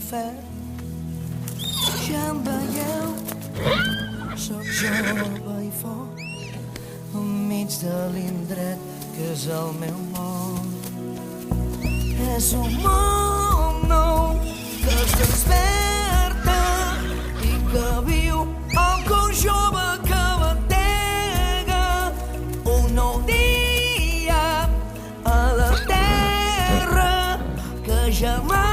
fer. Ja em veieu, sóc jove i fort, enmig de l'indret que és el meu món. És un món nou que es desperta i que viu el cor jove que batega un nou dia a la terra que jamai